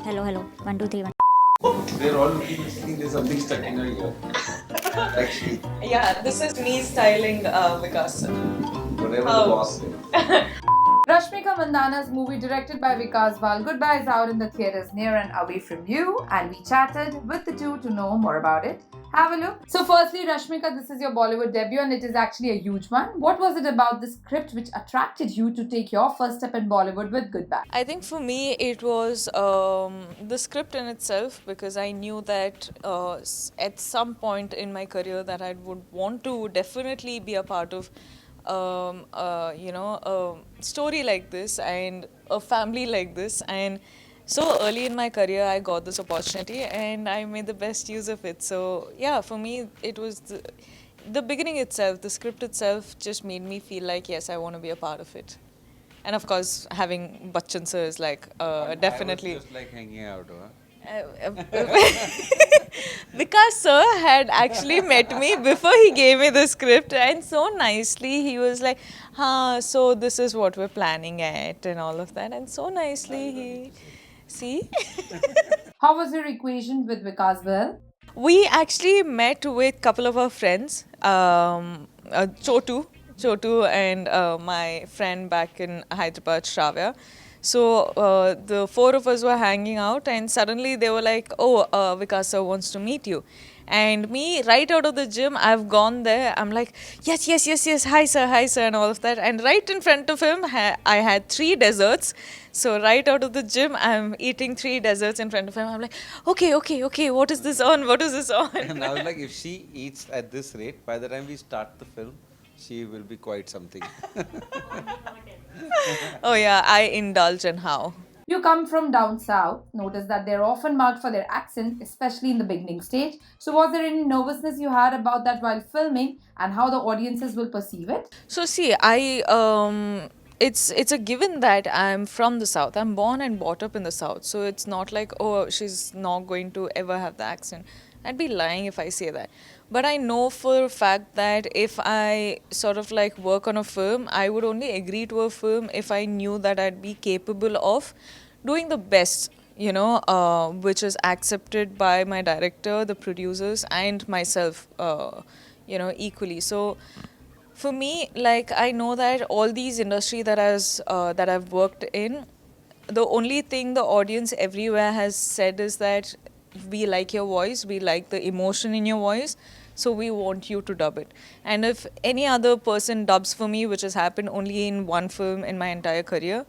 Hello, hello. 1, 2, 3, 1. We're all looking at thinking there's something stuck in your ear. Actually, Yeah, this is me styling Vikas. whatever the boss said. Rashmika Mandanna's movie, directed by Vikas Bahl, Goodbye, is out in the theaters near and away from you, and we chatted with the two to know more about it. Have a look. So, firstly, Rashmika, this is your Bollywood debut, and it is actually a huge one. What was it about the script which attracted you to take your first step in Bollywood with Goodbye? I think for me it was the script in itself, because I knew that at some point in my career that I would want to definitely be a part of a story like this and a family like this. And so early in my career, I got this opportunity and I made the best use of it. So yeah, for me, it was the beginning itself, the script itself just made me feel like, yes, I want to be a part of it. And of course, having Bachchan sir is like definitely. I was just like hanging out, huh? Vikas sir had actually met me before he gave me the script, and so nicely he was like, so this is what we're planning at, and all of that. And so nicely he. See? How was your equation with Vikas Bahl? We actually met with couple of our friends, Chotu and my friend back in Hyderabad, Shravya. So the four of us were hanging out, and suddenly they were like, "Oh, Vikas sir wants to meet you." And me, right out of the gym, I've gone there. I'm like, yes, yes, yes, yes, hi sir, and all of that. And right in front of him, I had 3 desserts. So right out of the gym, I'm eating 3 desserts in front of him. I'm like, okay, what is this on? What is this on? And I was like, if she eats at this rate, by the time we start the film, she will be quite something. Oh yeah, I indulge in how. You come from down south. Notice that they're often marked for their accent, especially in the beginning stage. So, was there any nervousness you had about that while filming and how the audiences will perceive it? So see, it's a given that I'm from the south. I'm born and brought up in the south. So it's not like, oh, she's not going to ever have the accent. I'd be lying if I say that. But I know for a fact that if I sort of like work on a film, I would only agree to a film if I knew that I'd be capable of doing the best, which is accepted by my director, the producers, and myself, equally. So for me, like, I know that all these industry that I've worked in, the only thing the audience everywhere has said is that we like your voice, we like the emotion in your voice, so we want you to dub it. And if any other person dubs for me, which has happened only in one film in my entire career,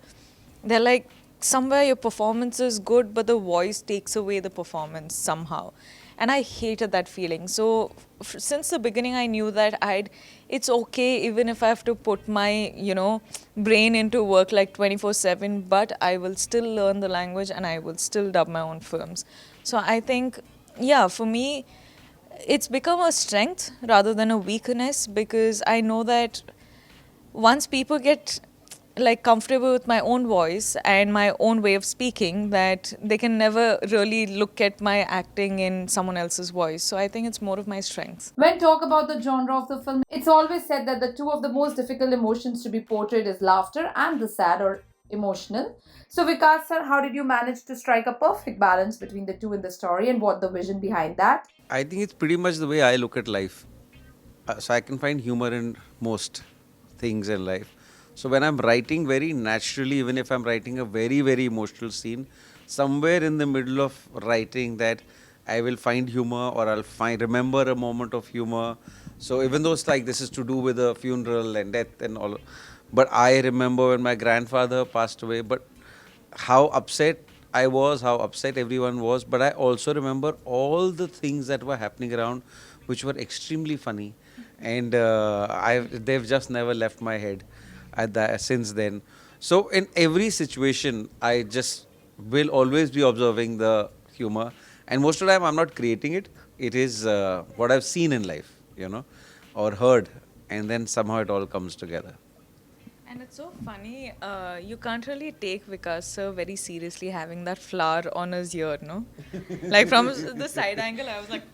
they're like, somewhere your performance is good, but the voice takes away the performance somehow. And I hated that feeling. So since the beginning, I knew that it's okay even if I have to put my, brain into work like 24/7, but I will still learn the language and I will still dub my own films. So I think, yeah, for me, it's become a strength rather than a weakness, because I know that once people get like comfortable with my own voice and my own way of speaking, that they can never really look at my acting in someone else's voice. So I think it's more of my strength. When talk about the genre of the film, it's always said that the two of the most difficult emotions to be portrayed is laughter and the sad or emotional. So Vikas sir, how did you manage to strike a perfect balance between the two in the story, and what the vision behind that? I think it's pretty much the way I look at life. So I can find humor in most things in life. So when I'm writing very naturally, even if I'm writing a very, very emotional scene, somewhere in the middle of writing that, I will find humor, or I'll remember a moment of humor. So even though it's like this is to do with a funeral and death and all, but I remember when my grandfather passed away, but how upset I was, how upset everyone was. But I also remember all the things that were happening around, which were extremely funny, and they've just never left my head since then. So in every situation, I just will always be observing the humor, and most of the time I'm not creating it. It is what I've seen in life, or heard, and then somehow it all comes together. And it's so funny, you can't really take Vikas sir very seriously having that flower on his ear, no? Like from the side angle, I was like,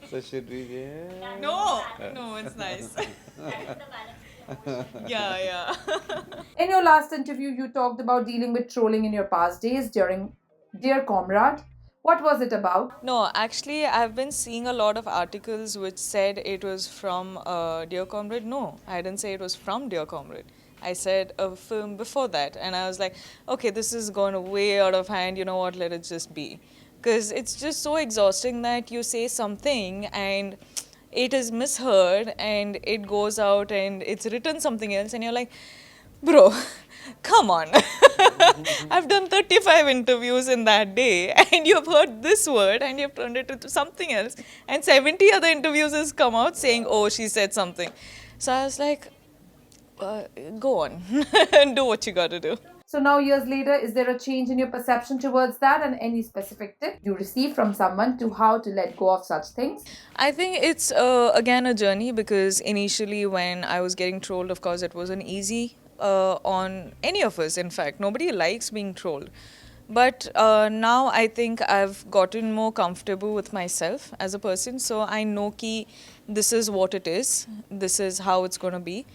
So should we? Yeah. no, it's nice. Yeah. In your last interview, you talked about dealing with trolling in your past days during Dear Comrade. What was it about? No, actually, I've been seeing a lot of articles which said it was from Dear Comrade. No, I didn't say it was from Dear Comrade. I said a film before that, and I was like, okay, this is gone way out of hand. You know what? Let it just be, because it's just so exhausting that you say something and it is misheard and it goes out and it's written something else, and you're like, bro, come on. I've done 35 interviews in that day, and you've heard this word and you've turned it into something else. And 70 other interviews has come out saying, oh, she said something. So I was like, uh, go on, do what you gotta do. So now, years later, is there a change in your perception towards that, and any specific tip you receive from someone to how to let go of such things? I think it's again a journey, because initially when I was getting trolled, of course, it wasn't easy on any of us. In fact, nobody likes being trolled. But now I think I've gotten more comfortable with myself as a person. So I know ki this is what it is, this is how it's going to be.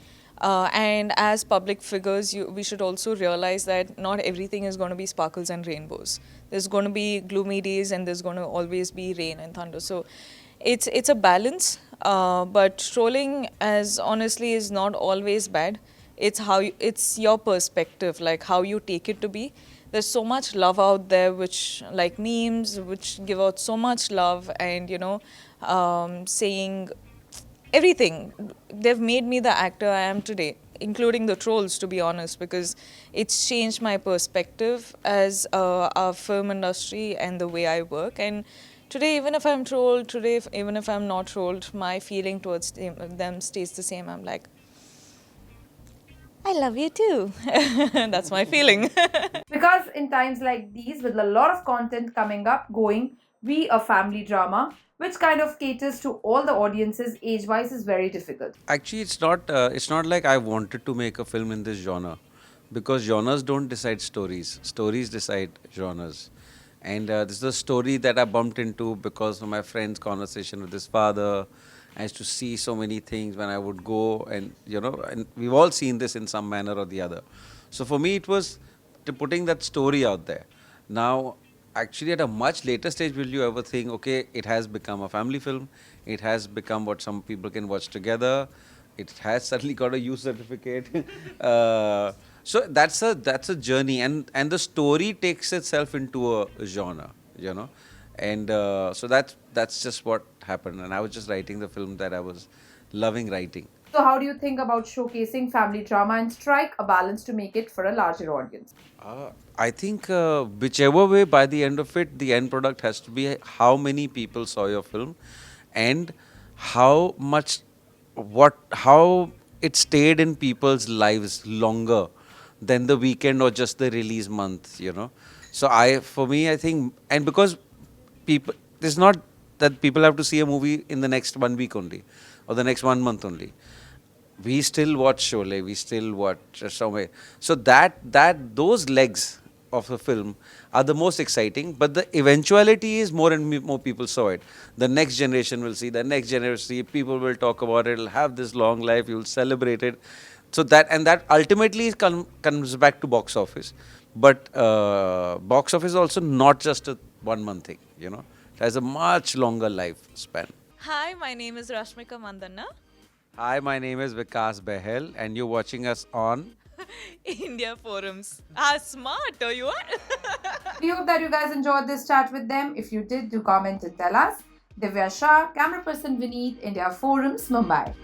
And as public figures, we should also realize that not everything is going to be sparkles and rainbows. There's going to be gloomy days, and there's going to always be rain and thunder. So it's a balance. But trolling, as honestly, is not always bad. It's it's your perspective, like how you take it to be. There's so much love out there, which like memes, which give out so much love, and saying everything. They've made me the actor I am today, including the trolls, to be honest, because it's changed my perspective as a film industry and the way I work. And today, even if I'm trolled, even if I'm not trolled, my feeling towards them stays the same. I'm like, I love you too. That's my feeling. Because in times like these, with a lot of content coming up, going, we a family drama, which kind of caters to all the audiences age wise, is very difficult. Actually, it's not like I wanted to make a film in this genre, because genres don't decide stories. Stories decide genres. And this is a story that I bumped into because of my friend's conversation with his father. I used to see so many things when I would go, and and we've all seen this in some manner or the other. So for me, it was putting that story out there. Now, actually, at a much later stage, will you ever think, okay, it has become a family film, it has become what some people can watch together, it has suddenly got a U certificate. So that's a journey, and the story takes itself into a genre, and so that's just what happened. And I was just writing the film that I was loving writing. So, how do you think about showcasing family drama and strike a balance to make it for a larger audience? I think whichever way, by the end of it, the end product has to be how many people saw your film, and how much, how it stayed in people's lives longer than the weekend or just the release month. So for me, I think, and because people, it's not that people have to see a movie in the next 1 week only, or the next 1 month only. We still watch Sholay, we still watch Somewhere. So that those legs of the film are the most exciting. But the eventuality is more and more people saw it. The next generation will see. The next generation will see. People will talk about it. It'll have this long life. You'll celebrate it. So that ultimately comes back to box office. But box office is also not just a 1 month thing. It has a much longer lifespan. Hi, my name is Rashmika Mandanna. Hi, my name is Vikas Bahl, and you're watching us on. India Forums. Smart, you are. We hope that you guys enjoyed this chat with them. If you did, do comment and tell us. Divya Shah, camera person Vineet, India Forums, Mumbai.